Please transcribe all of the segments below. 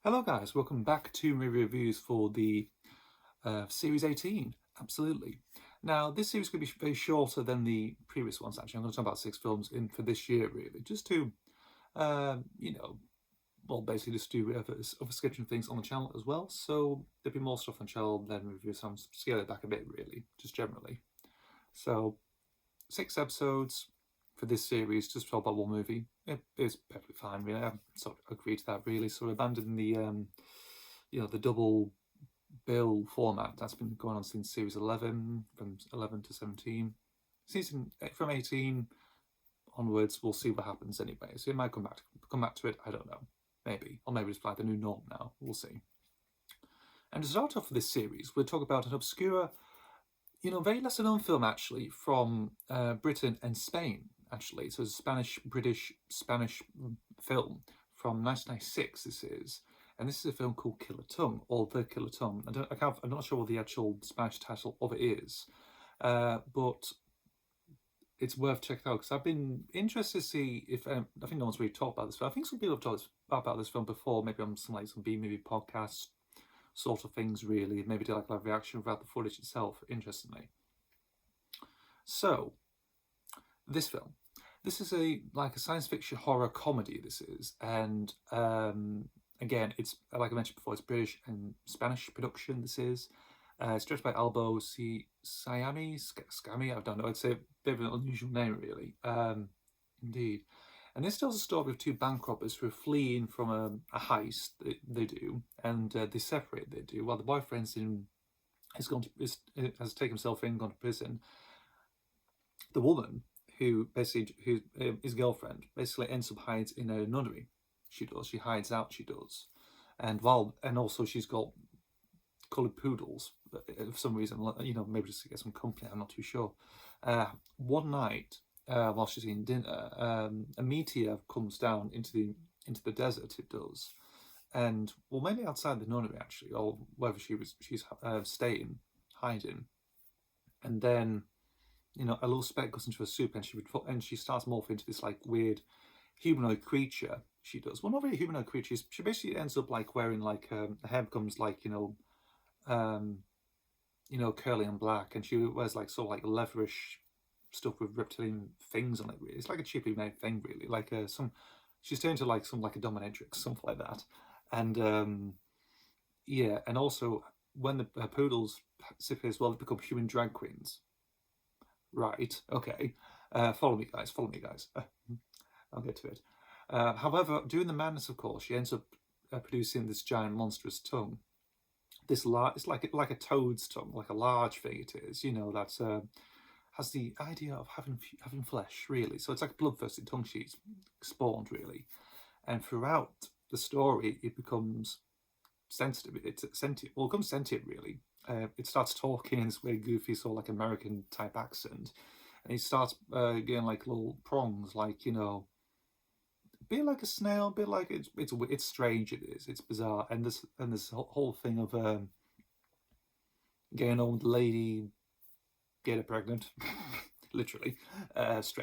Hello guys, welcome back to movie reviews for the Series 18, absolutely. Now this series could be very shorter than the previous ones actually. I'm going to talk about 6 films for this year really, just to, basically just do other scheduling things on the channel as well. So there'll be more stuff on the channel than reviews, so I'm scale it back a bit really, just generally. So 6 episodes for this series, just talk about one movie. It's perfectly fine, really. I sort of agreed to that, really. So abandoning the double bill format that's been going on since series 11, from 11 to 17. Season from 18 onwards, we'll see what happens anyway. So it might come back to it. I don't know, maybe, or maybe it's like the new norm now. We'll see. And to start off with this series, we'll talk about an obscure, very lesser known film actually from Britain and Spain. Actually, so it's a Spanish film from 1996. This is, and this is a film called Killer Tongue or The Killer Tongue. I'm not sure what the actual Spanish title of it is, but it's worth checking out because I've been interested to see if I think no one's really talked about this film. I think some people have talked about this film before, maybe on some B-movie podcasts sort of things. Really, maybe do like a live reaction without the footage itself. Interestingly, so this film. This is a science fiction horror comedy. This is, and again, it's like I mentioned before, it's British and Spanish production. This is. It's directed by Albo Scami. I don't know. It's a bit of an unusual name, really. Indeed. And this tells a story of 2 bank robbers who are fleeing from a heist. They do, and they separate. They do. While the boyfriend's has taken himself in, gone to prison. The woman who his girlfriend basically ends up hides in a nunnery. She hides out. She does, and also she's got coloured poodles for some reason. Maybe just to get some company. I'm not too sure. One night, while she's eating dinner, a meteor comes down into the desert. It does, and mainly outside the nunnery actually, or wherever she's staying, hiding, and then. A little speck goes into her soup, and she starts morphing into this weird humanoid creature. She does. Well, not really a humanoid creature. She basically ends up wearing her hair becomes curly and black, and she wears leverish stuff with reptilian things on it. Really, it's like a cheaply made thing. Really, she's turned to some a dominatrix, something like that. And and also when the poodles disappear as well, they become human drag queens. Right, okay. Follow me, guys. I'll get to it. However, during the madness, of course, she ends up producing this giant monstrous tongue. It's like a toad's tongue, like a large thing it is, that's has the idea of having flesh, really. So it's like a bloodthirsty tongue she's spawned, really. And throughout the story, it becomes sensitive. It's sentient. Well, it becomes sentient, really. It starts talking in this weird, goofy, sort of American type accent, and he starts getting little prongs, be like a snail, be like it's strange. It is. It's bizarre, and this whole thing of getting on with the lady, get her pregnant, literally,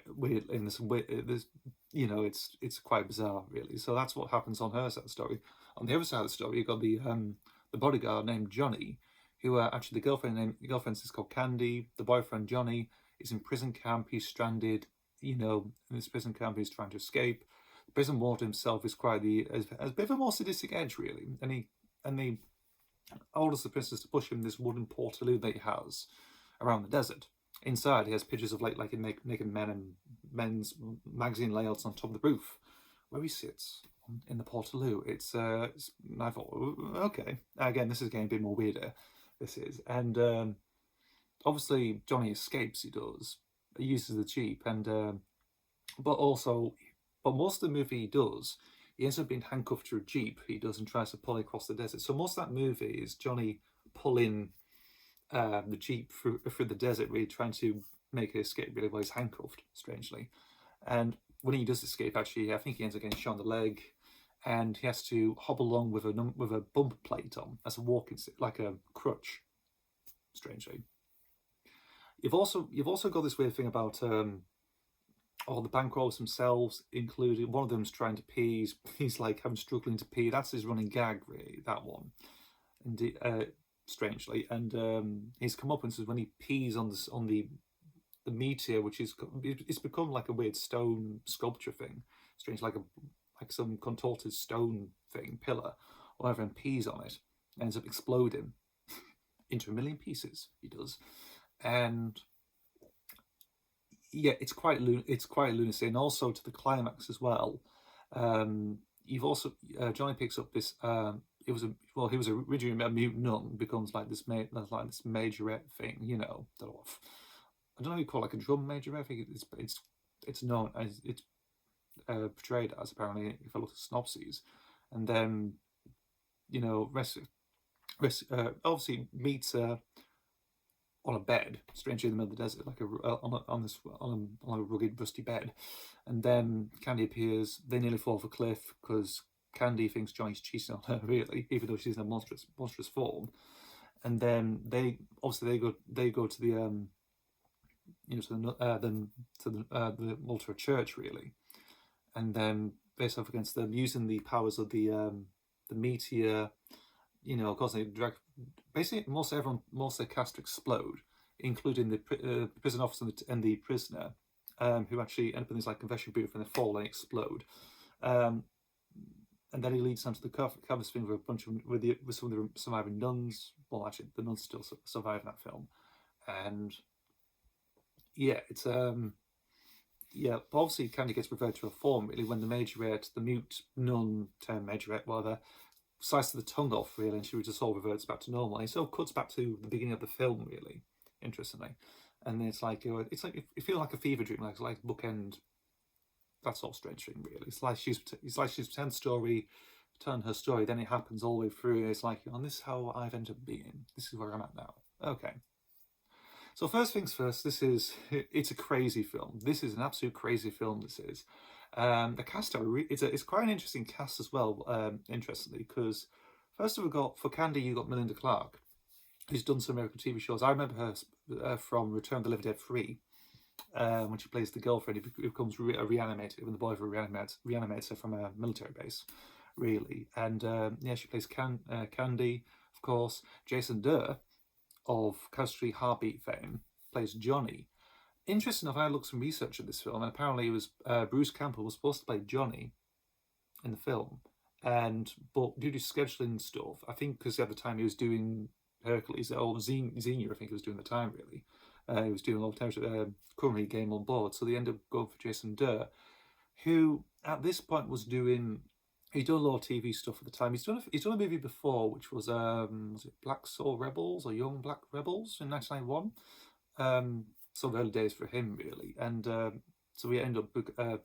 weird in this it's quite bizarre, really. So that's what happens on her side of the story. On the other side of the story, you've got the bodyguard named Johnny, who actually the girlfriend is called Candy. The boyfriend Johnny is in prison camp. He's stranded, in this prison camp. He's trying to escape. The prison warden himself is quite has a bit of a more sadistic edge, really, and he orders the prisoners to push him this wooden portaloo that he has around the desert. Inside, he has pictures of naked men and men's magazine layouts on top of the roof, where he sits in the portaloo. I thought, okay, again, this is getting a bit more weirder. This is, and obviously Johnny escapes. He does. He uses the jeep, and but most of the movie he does, he ends up being handcuffed to a jeep. He does, and tries to pull across the desert. So most of that movie is Johnny pulling the jeep through the desert, really trying to make an escape, really, while he's handcuffed. Strangely, and when he does escape, actually, I think he ends up getting shot in the leg. And he has to hobble along with a bump plate on as a walking stick, like a crutch. Strangely, you've also got this weird thing about or the bank robbers themselves, including one of them's trying to pee. He's like having struggling to pee. That's his running gag, really. That one, indeed, strangely. And he's come up and says when he pees on the meteor, which is it's become like a weird stone sculpture thing, strange, like some contorted stone thing, pillar, or whatever, and pees on it, ends up exploding into a million pieces. He does, and yeah, it's quite lunacy, and also to the climax as well. You've also Johnny picks up this. He was originally a mutant nun, becomes like this majorette thing, I don't know how you call it, like a drum majorette. I think it's known as it's portrayed as, apparently, if I look at synopses, and then obviously meets on a bed, strangely in the middle of the desert, like on a rugged, rusty bed. And then Candy appears. They nearly fall off a cliff because Candy thinks Johnny's cheating on her, really, even though she's in a monstrous form. And then they go to the the altar of church, really, and then face off against them using the powers of the meteor. Of course, they drag. Basically, most of their cast explode, including the prison officer and the prisoner, who actually end up in this like confession booth and they fall and explode. And then he leads them to the canvas thing with with some of the surviving nuns. Well, actually, the nuns still survive in that film, and yeah, it's but obviously Candy gets referred to a form, really, when the majorette, the mute nun turned majorette, whatever, slices the tongue off, really, and she just all reverts back to normal. And it sort of cuts back to the beginning of the film, really, interestingly. And it's like it feels like a fever dream, like bookend. That sort of strange thing, really. It's like she's telling her story, then it happens all the way through, and it's like, this is how I've ended up being. This is where I'm at now. Okay. So first things first, it's a crazy film. This is an absolute crazy film, this is. The cast it's quite an interesting cast as well, interestingly, because first of all, for Candy, you got Melinda Clarke, who's done some American TV shows. I remember her from Return of the Living Dead 3, when she plays the girlfriend who becomes reanimated, when the boyfriend reanimates her from a military base, really. And she plays Candy, of course. Jason Durr of Coast Street Heartbeat fame plays Johnny. Interesting enough, I looked some research at this film, and apparently it was Bruce Campbell was supposed to play Johnny in the film, but due to scheduling stuff, I think because at the time he was doing Hercules, or Xenia, I think he was doing the time, really. He was doing a lot of currently Game on Board, so they ended up going for Jason Durr, who at this point he'd done a lot of TV stuff at the time. He's done a movie before, which was it Black Soul Rebels or Young Black Rebels in 1991. So the early days for him, really, and so he ended up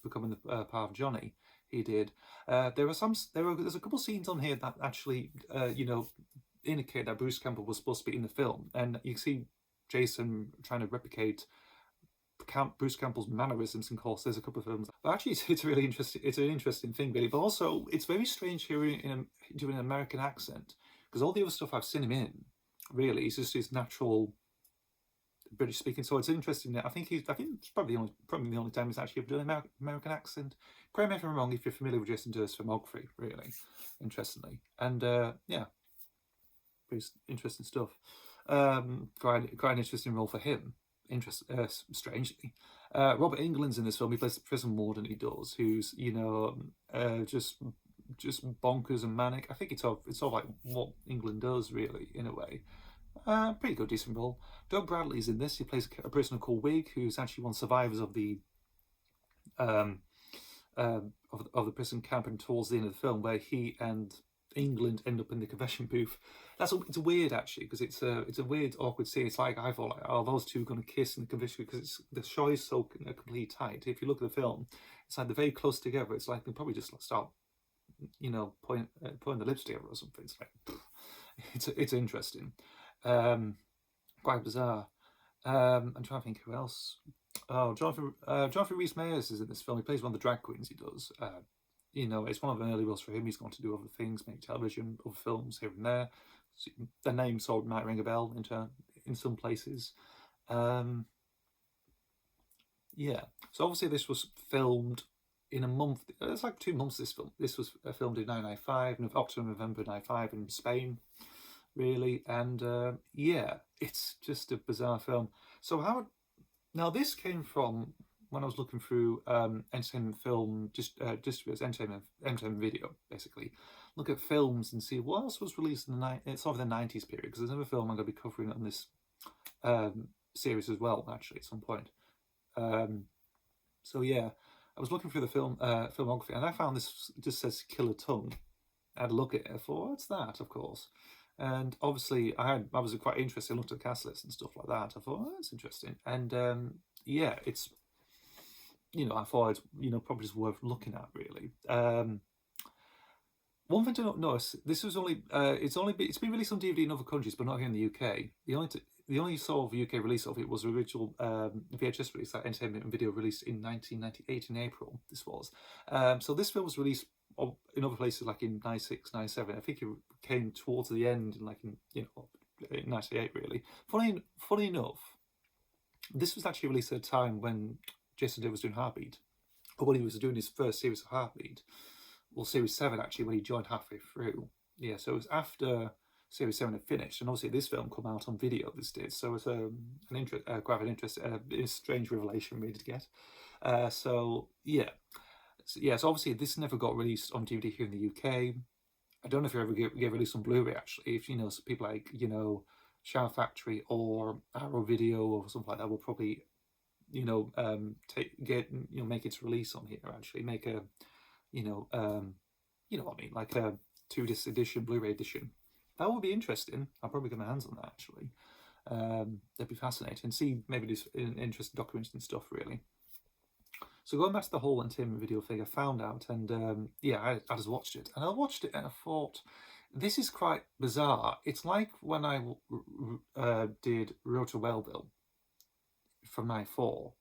becoming the part of Johnny. He did. There's a couple of scenes on here that actually indicate that Bruce Campbell was supposed to be in the film, and you see Jason trying to replicate Bruce Campbell's mannerisms. And of course, there's a couple of films, but actually it's really interesting. It's an interesting thing, really. But also, it's very strange hearing him doing an American accent, because all the other stuff I've seen him in, really, is just his natural British speaking. So it's interesting. I think it's probably the only time he's actually ever done an American accent. Correct me if I'm wrong if you're familiar with Jason Durr's filmography, really, interestingly. And pretty interesting stuff. Quite an interesting role for him. Strangely, Robert Englund's in this film. He plays the prison warden. He does, who's just bonkers and manic. I think it's all like what England does, really, in a way. Pretty good, decent role. Doug Bradley's in this. He plays a prisoner called Wig, who's actually one of the survivors of the of the prison camp, and towards the end of the film, where he and England end up in the confession booth. It's weird, actually, because it's a weird, awkward scene. It's like, I thought, like, are those two going to kiss in the confession, because the show is so completely tight. If you look at the film, it's like they're very close together. It's like they probably just start, putting the lips together or something. It's like, it's interesting, quite bizarre. I'm trying to think who else. Oh, Jonathan Rhys-Meyers is in this film. He plays one of the drag queens. He does. It's one of the early roles for him. He's going to do other things, make television, other films here and there. So the name sort of might ring a bell in some places. Yeah. So obviously this was filmed in a month. It's like 2 months. This was filmed in 1995, October, November 95 in Spain, really. And yeah, it's just a bizarre film. So how now this came from when I was looking through entertainment film distributors, entertainment video, basically. Look at films and see what else was released in it's sort of the 90s period, because there's another film I'm going to be covering on this series as well, actually, at some point. Um, so yeah, I was looking through the filmography, and I found this just says Killer Tongue. I had a look at it. I thought, what's that? Of course, and obviously I was quite interested. I looked at the cast list and stuff like that. I thought, oh, that's interesting, and yeah, it's I thought it's probably just worth looking at really. One thing to notice: this was it's been released on DVD in other countries, but not here in the UK. The only sort of UK release of it was the original VHS release, that entertainment and video released in 1998 in April. This was so this film was released in other places like in 96, 97. I think it came towards the end, in 98 really. Funny enough, this was actually released at a time when Jason Day was doing Heartbeat, or when he was doing his first series of Heartbeat. Well, Series 7 actually, when he joined halfway through. Yeah, so it was after Series 7 had finished, and obviously this film come out on video. This did, so it's quite an interest, a strange revelation really to get. So yeah, so obviously this never got released on DVD here in the UK. I don't know if it ever get released on Blu-ray actually. If some people like Shower Factory or Arrow Video or something like that will probably make its release on here. Actually, make a what I mean, like a 2 disc edition, Blu-ray edition. That would be interesting. I'll probably get my hands on that actually. That'd be fascinating. See maybe this interesting documents and stuff really. So going back to the whole entertainment video thing, I found out, and yeah, I just watched it, and I watched it, and I thought, this is quite bizarre. It's like when I did Road to Wellville from '94.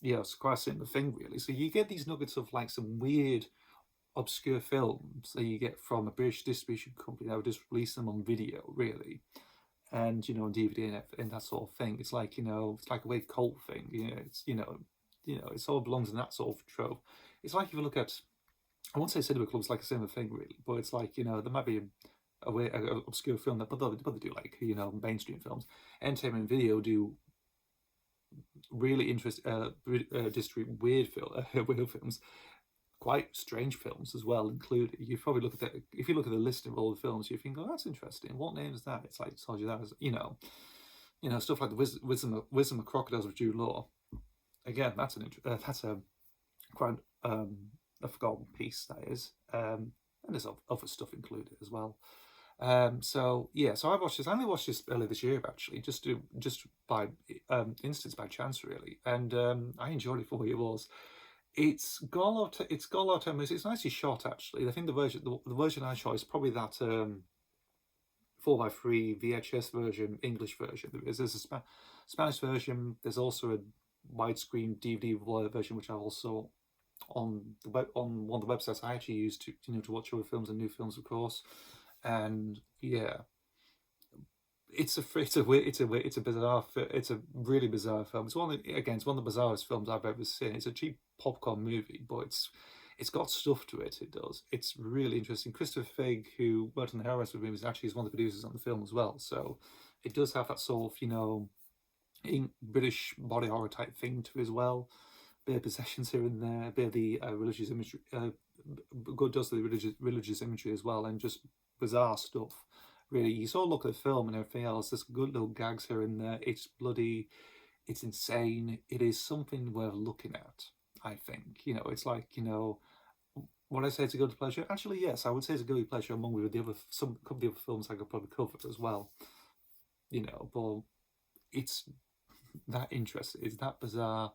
It's quite a similar thing, really. So you get these nuggets of like some weird, obscure films that you get from a British distribution company that would just release them on video, really, and on DVD and that sort of thing. It's like it's like a weird cult thing. It sort of belongs in that sort of trope. It's like if you look at, I won't say cinema clubs like a similar thing, really, but it's like there might be a obscure film that, but they do like mainstream films. Entertainment video do really interesting, weird films, quite strange films as well. Included, you probably look at if you look at the list of all the films, you think, oh, that's interesting. What name is that? It's like told you that as stuff like the Wisdom of Crocodiles with Jude Law. Again, that's a quite a forgotten piece that is, and there's other stuff included as well. So yeah, so I only watched this earlier this year actually, just by instance, by chance really, and I enjoyed it for what it was. It's got a lot of time. It's nicely shot actually. I think the version I shot is probably that 4:3 VHS version, English version. There's a Spanish version. There's also a widescreen DVD version, which I also on one of the websites I actually use to watch other films and new films, of course. And yeah, it's a really bizarre film. It's one of the bizarrest films I've ever seen. It's a cheap popcorn movie, but it's got stuff to it. It does. It's really interesting. Christopher Figg, who worked on the Hellraiser movies, actually is one of the producers on the film as well. So it does have that sort of British body horror type thing to it as well. Bit of possessions here and there. Bit of the religious imagery. Does the religious imagery as well, and just bizarre stuff. Really, you sort of look at the film and everything else. There's good little gags here and there. It's bloody. It's insane. It is something worth looking at. I think it's like Would I say it's a guilty pleasure? Actually, yes, I would say it's a guilty pleasure among with some couple of the other films I could probably cover as well. But it's that interesting. It's that bizarre.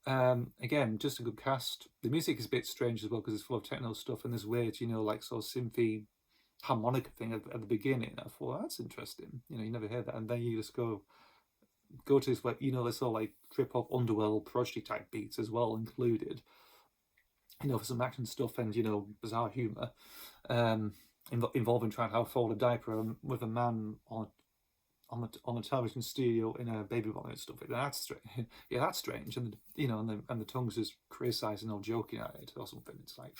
Again, just a good cast. The music is a bit strange as well because it's full of techno stuff and this weird, like sort of synthy harmonica thing at the beginning. I thought that's interesting. You never hear that, and then you just go to this where there's all like trip hop, underworld, prodigy type beats as well included. For some action stuff and bizarre humor, involving trying to hold a diaper with a man on the shot on a television studio in a baby bonnet and stuff. That's strange. Yeah, that's strange. And you know, and the tongue's just criticising or joking at it or something. It's like,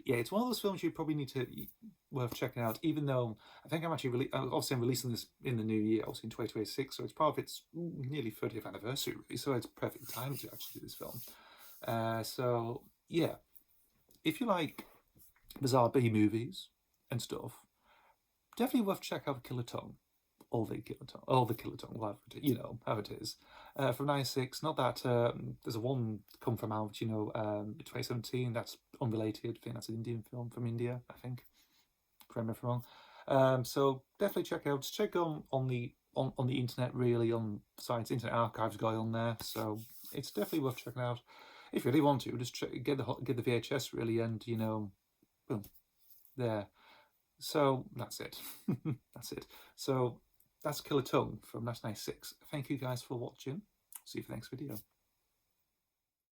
yeah, it's one of those films you probably need to worth checking out. Even though I think I'm actually obviously I'm releasing this in the new year, obviously in 2026, so it's part of its nearly 30th anniversary, really. So it's perfect time to actually do this film. So yeah, if you like bizarre B movies and stuff, definitely worth checking out Killer Tongue. All the Killer Tongue, whatever it, you know, how it is. From 96, not that, there's a one come from out, you know, 2017, that's unrelated. I think that's an Indian film from India, I think. Correct me if I'm wrong. So definitely check out, check on the internet, really, on Science Internet Archive's going on there. So it's definitely worth checking out. If you really want to, just get the VHS, really, and, you know, boom, there. So that's it. That's it. So that's Killer Tongue from 1996. Thank you guys for watching. See you for the next video.